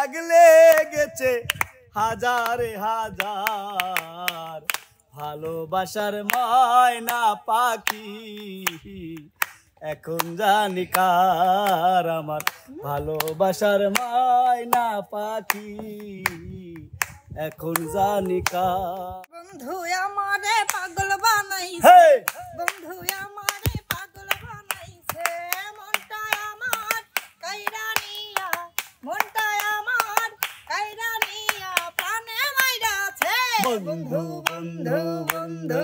লাগলে গেছে হাজারে হাজার ভালোবাসার ময়না পাখি এখন জানি কার আমার ভালোবাসার ময়না পাখি এখন জানি কার বন্ধু আমারে পাগল বানাইছে বন্ধু আমারে পাগল বানাইছে মনটা আমার কাইরা নিয়া মনটা আমার কাইরা নিয়া প্রাণে মাইরাছে বন্ধু বন্ধু বন্ধু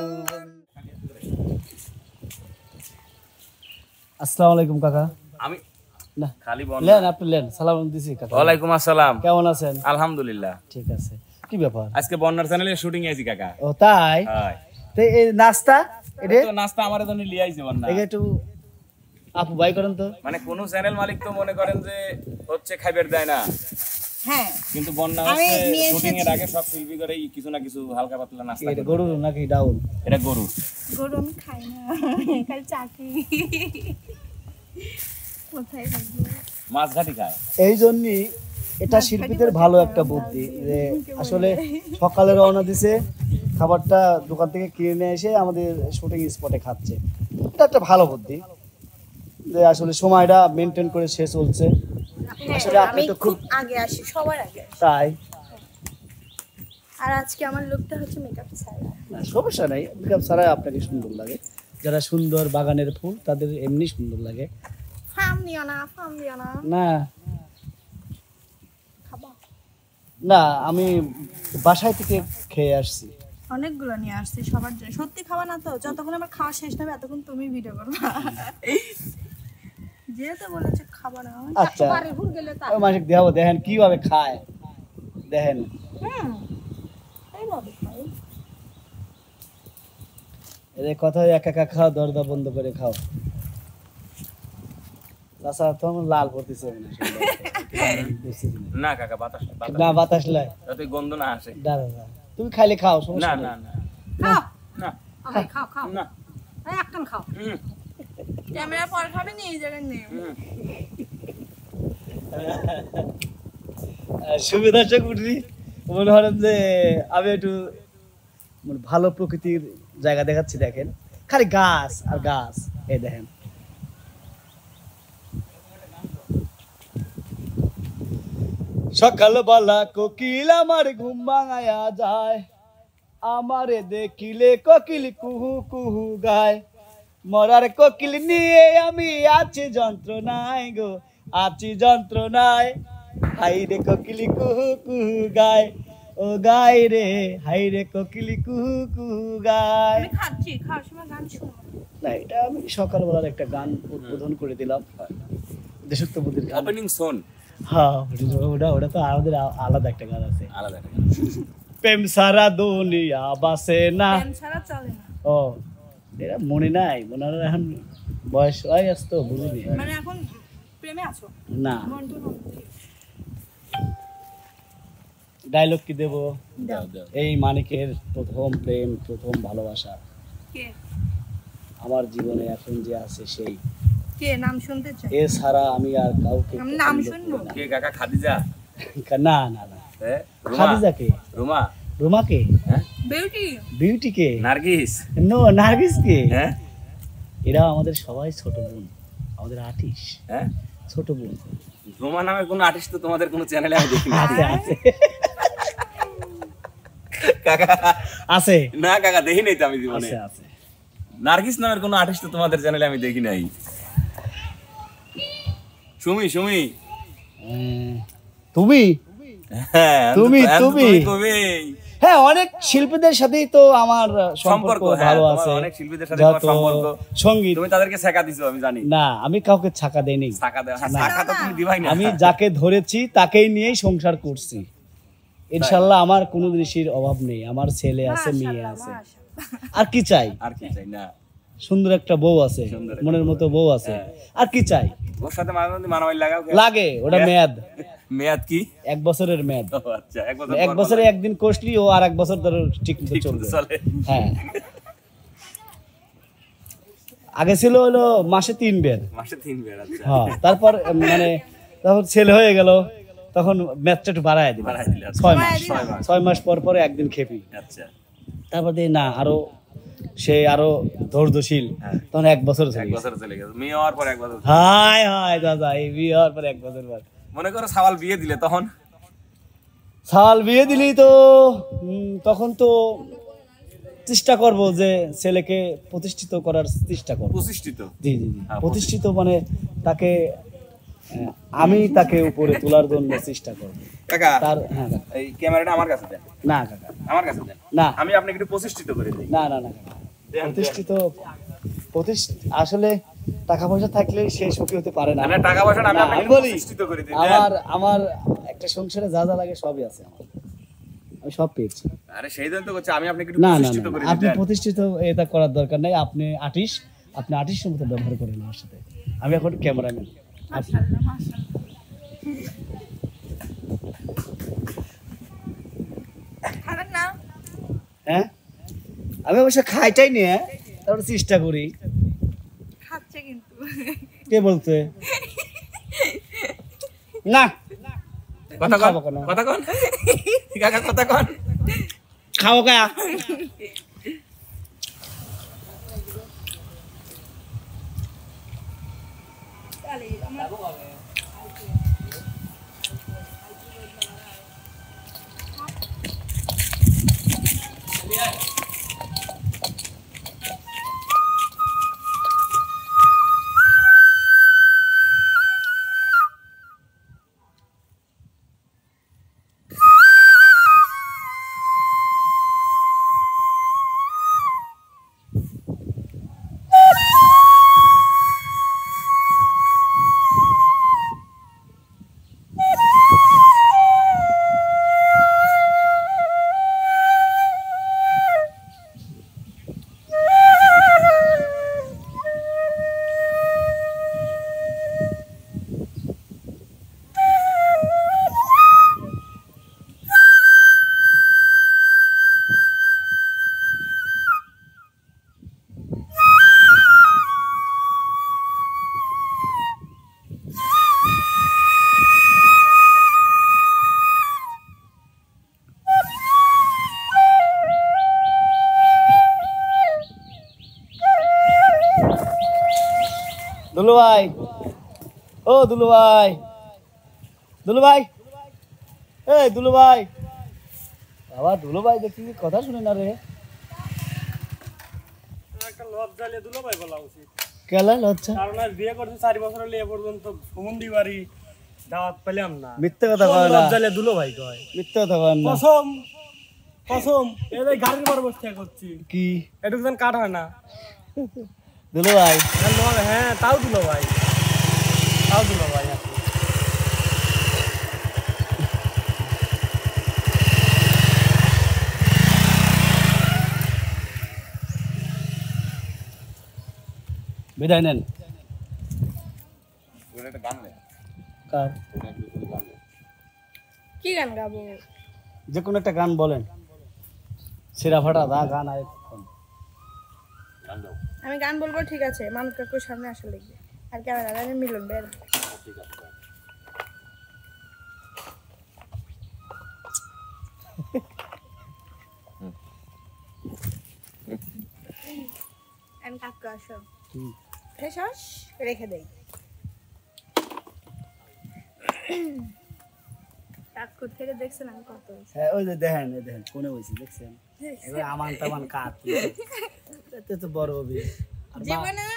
আসসালামু আলাইকুম কাকা আমি না খালি বল লেন আপনি লেন সালাম দিছি কাকা ওয়ালাইকুম আসসালাম কেমন আছেন আলহামদুলিল্লাহ ঠিক আছে কি ব্যাপার আজকে বন্যার চ্যানেলে শুটিং আইছি কাকা ও তাই হাই তো এই নাস্তা এটা তো নাস্তা আমারে জন্য লিয়ে আইছে বন্যা এটা একটু আপু বাই করেন তো মানে কোন চ্যানেল মালিক তো মনে করেন যে হচ্ছে খাইবার দেয় না হ্যাঁ কিন্তু বন্যা আমি হচ্ছে নিয়ে শুটিং এর এসেছি। আগে সব শিল্পী করে কিছু না কিছু হালকা পাতলা নাস্তা এটা করে। গরু নাকি ডাউন এটা গরু গরু আমি খাই না খালি চাকরি কোথায় থাকবো মাছ ঘাটি খায় এই জন্যই এটা শিল্পীদের ভালো একটা বুদ্ধি যে আসলে সকালে রওনা দিছে খাবারটা দোকান থেকে কিনে নিয়ে এসে আমাদের শুটিং স্পটে খাচ্ছে এটা একটা ভালো বুদ্ধি যে আসলে সময়টা মেনটেন করে সে চলছে আসলে আপনি আমি তো খুব খুব আগে আসি সবার আগে আসি। তাই আর আজকে আমার লুকটা হচ্ছে মেকআপ ছাড়া না সমস্যা নাই মেকআপ ছাড়াই আপনাকে সুন্দর লাগে যারা সুন্দর বাগানের ফুল তাদের এমনি সুন্দর লাগে ফার্ম দিও না না খাবা না আমি বাসায় থেকে খেয়ে আসছি অনেকগুলো নিয়ে আসছি সবার জন্য সত্যি খাওয়া না তো যতক্ষণ আমার খাওয়া শেষ হবে এতক্ষণ তুমি ভিডিও করবা যেহেতু বলেছে খাবার আচ্ছা ওই মাসিক দেখাবো দেখেন কিভাবে খায় দেখেন এইভাবে খাই এদের কথা একা একা খাও দরজা বন্ধ করে খাও তাছাড়া তো আমার লাল পড়তেছে না কাকা বাতাস না বাতাস লাই যাতে গন্ধ না আসে দাঁড়া তুমি খাইলে খাও না সমস্যা না নেই না খাও না আরে খাও খাও না এই একখান খাও হুম, ক্যামেরা পরে খাবে নি এই জায়গায় নেই হুম। সুবিধা চকুটি মনে করেন যে আমি একটু মানে ভালো প্রকৃতির জায়গা দেখাচ্ছি দেখেন খালি গাছ আর গাছ এই দেখেন সকালবেলা কোকিল আমার ঘুম ভাঙায়া যায় আমারে দেখিলে কোকিল কুহু কুহু গায় মরার কোকিল নিয়ে আমি আছি যন্ত্রণায় গো আছি যন্ত্রণায় হাই রে কোকিলি কুহু কুহু গায় ও গায় রে হাই রে কোকিলি কুহু কুহু গায় আমি খাচ্ছি খাওয়ার সময় গান শুনো না এটা আমি সকালবেলার একটা গান উদ্বোধন করে দিলাম দেশাত্মবোধের গান ওপেনিং সোন হ্যাঁ ওটা ওটা তো আমাদের আলাদা একটা গান আছে আলাদা প্রেম সারা দুনিয়া বাসে না প্রেম ছাড়া চলে না ও এটা মনে নাই মনে হয় এখন বয়স হয়ে গেছে তো বুঝিনি মানে এখন প্রেমে আছো না মন্টু নন্দী ডায়লগ কি দেব দাও দাও এই মানিকের প্রথম প্রেম প্রথম ভালোবাসা কে আমার জীবনে এখন যে আছে সেই কে নাম শুনতে চাই এছাড়া আমি আর কাউকে আমি নাম পছন্দ শুনবো করি কে কাকা খাদিজা না না না হ্যাঁ রুমা খাদিজা কে রুমা রোমা কে হ্যাঁ বিউটি বিউটি কে নার্গিস নো নার্গিস কে হ্যাঁ এরা আমাদের সবাই ছোট বোন আমাদের আর্টিস্ট হ্যাঁ ছোট বোন রুমা নামের কোনো আর্টিস্ট তো তোমাদের কোনো চ্যানেলে আমি দেখিনি আছে আছে কাকা আছে না কাকা দেখি নাই তো আমি জীবনে আছে আছে নার্গিস নামের কোনো আর্টিস্ট তো তোমাদের চ্যানেলে আমি দেখি নাই সুমি সুমি তুমি হ্যাঁ তুমি, তুমি। কবে হ্যাঁ অনেক শিল্পীদের সাথেই তো আমার সম্পর্ক হ্যাঁ, ভালো তোমার আছে অনেক শিল্পীদের সাথে তোমার যত সম্পর্ক। সঙ্গীত তুমি তাদেরকে ছেকা দিছো আমি জানি না আমি কাউকে ছাকা দেইনি ছাকা দেওয়া ছাকা তো তুমি দিবাই না আমি যাকে ধরেছি তাকেই নিয়েই সংসার করছি ইনশাল্লাহ আমার কোনো জিনিসের অভাব নেই আমার ছেলে আছে মেয়ে আছে আর কি চাই আর কি চাই না সুন্দর একটা বউ আছে সুন্দর একটা মনের মতো বউ আছে হ্যাঁ। আর কি চাই ওর সাথে মাঝে মধ্যে মারামারি লাগাও কে? লাগে ওটা হ্যাঁ। মেয়াদ মেয়াদ কি 1 বছরের মেয়াদ ও আচ্ছা এক বছর 1 বছরে একদিন কষলি ও আর 1 বছর ধরে ঠিক মতো ঠিক চলবে চলে হ্যাঁ আগে ছিল হলো মাসে 3 বের মাসে 3 বের আচ্ছা হ্যাঁ তারপর মানে তখন ছেলে হয়ে গেল তখন ম্যাচটা একটু বাড়ায় দিল, বাড়ায় দিলে, আচ্ছা। 6 মাস, 6 মাস। 6 মাস পর পরে একদিন খেপি। আচ্ছা তারপর দেখি না আরো সে আরো ধৈর্যশীল, হ্যাঁ। তখন 1 বছর চলে 1 গেছে। বছর চলে গেছে, মেয়ে হওয়ার পর 1 বছর। হায় হায় দাদা, এই বিয়ে হওয়ার পর 1 বছর পর মনে করো সাওয়াল বিয়ে দিলে তখন সাল বিয়ে দিলি তো তখন তো চেষ্টা করব যে ছেলেকে প্রতিষ্ঠিত করার চেষ্টা করব। প্রতিষ্ঠিত। জি জি জি, হ্যাঁ, প্রতিষ্ঠিত মানে তাকে আমি তাকে উপরে তোলার জন্য চেষ্টা করব। কাকা তার হ্যাঁ কাকা। এই ক্যামেরাটা আমার কাছে দেন, না কাকা, আমার কাছে দেন, না আমি আপনাকে একটু প্রতিষ্ঠিত করে দিই। না না না কাকা। আসলে টাকা পয়সা থাকলে সে সুখী হতে পারে না। না টাকা পয়সা না, আমি না, আপনাকে আমি বলি, প্রতিষ্ঠিত করে দিই। আমার একটা সংসারে যা যা লাগে সবই আছে আমার, আমি সব পেয়েছি। আরে সেই জন্য তো বলছি আমি আপনাকে একটু না না প্রতিষ্ঠিত না, করে আপনি দিই। প্রতিষ্ঠিত এটা করার দরকার নাই। আপনি আর্টিস্টের মতো ব্যবহার করেন আমার সাথে। আমি এখন ক্যামেরাম্যান। মাশাআল্লাহ মাশাআল্লাহ। খাবেন না? হ্যাঁ, আমি অবশ্য খাইটাই নিয়ে তারপরে চেষ্টা করি। খাচ্ছে কিন্তু। কে বলতে? না কথা খাবো কন, কেন? কথা কন কাকা, কথা কন। খাবো কা? দুলু ভাই, ও দুলু ভাই, দুলু ভাই, এই দুলু ভাই, বাবা দুলু ভাই দেখি কথা শুনে না রে। একটা লজ্জা নিয়ে দুলো ভাই বলা উচিত, কেলা লজ্জা? কারণ আজ বিয়ে করছি 4 বছর হলে এ পর্যন্ত সুমন্দি বাড়ি দাওয়াত পেলাম না। মিথ্যে কথা কোন কয় না, লজ্জা নিয়ে দুলো ভাই কয়? মিথ্যে কথা কয় না। কসম কসম, এই গাড়ির পর বসে করছি, কি এটুকু যেন কাট হয় না। দুলু ভাই? হ্যাঁ তাও দুলো ভাই, তাও দুলো ভাই আপনি। বিদায় নেন। ওটা একটা গান লে, কার? কি গান গাবো? যে কোনো একটা গান বলেন, সেরা ফাটা দা গান আয়। গান দাও। আমি গান বলবো, ঠিক আছে? মানব কাকুর সামনে আসা লিখবে আর ক্যামেরা মিলন বের। ঠিক আছে। আমি কাকু আসো, ফ্রেশ হস, রেখে দেই। কাকু থেকে দেখছেন আমি কত হয়েছে? হ্যাঁ ওই যে দেখেন, এই দেখেন কোনে বসে দেখছেন, এবার আমান তামান কাট এতে তো বড় হবে। আর জীবনে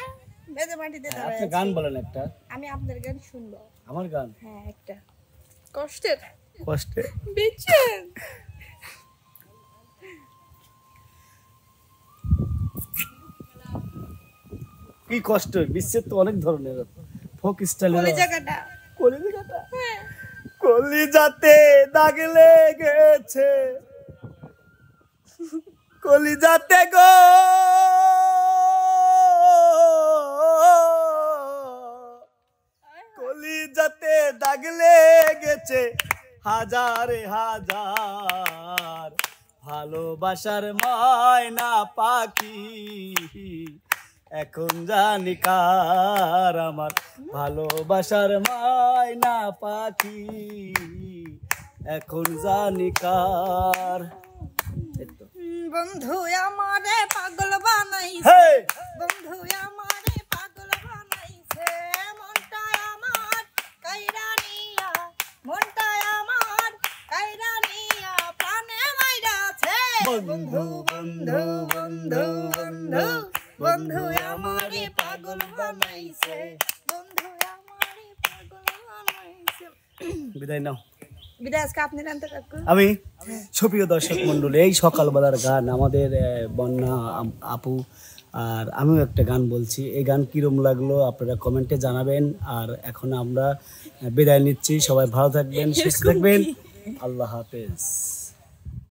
বেদে মাটিতে দাঁড়ায় আপনি আছি। গান বলেন একটা। আমি আপনার গান শুনবো। আমার গান? হ্যাঁ একটা কষ্টের, কষ্টে বেচেন। কি কষ্ট, বিচ্ছেদ তো অনেক ধরনের, ফোক স্টাইলের। কলিজা কাটা। কলিজাটা, হ্যাঁ। কলিজাতে দাগ লেগেছে, কলিজাতে গো, কলিজাতে দাগ লেগেছে হাজারে হাজার, ভালোবাসার ময়না পাখি এখন জানি কার আমার ভালোবাসার মায়না পাখি, এখন জানি কার। বন্ধু আমারে পাগল বানাইছে, হেই! বন্ধু আমারে পাগল বানাইছে, মনটা আমার কাইরা নিয়া, মনটা আমার কাইরা নিয়া, প্রাণে মাইরাছে। বন্ধু বন্ধু বন্ধু বন্ধু বন্ধু আমারে পাগল বানাইছে, বন্ধু আমারে পাগল বানাইছে। বিদায় নাও। বিদায় আজকে আপনি জানতে কাকু। আমি সুপ্রিয় দর্শক মন্ডলী, এই সকালবেলার গান আমাদের বন্যা আপু আর আমিও একটা গান বলছি, এই গান কিরম লাগলো আপনারা কমেন্টে জানাবেন। আর এখন আমরা বিদায় নিচ্ছি, সবাই ভালো থাকবেন, সুস্থ থাকবেন, আল্লাহ হাফেজ।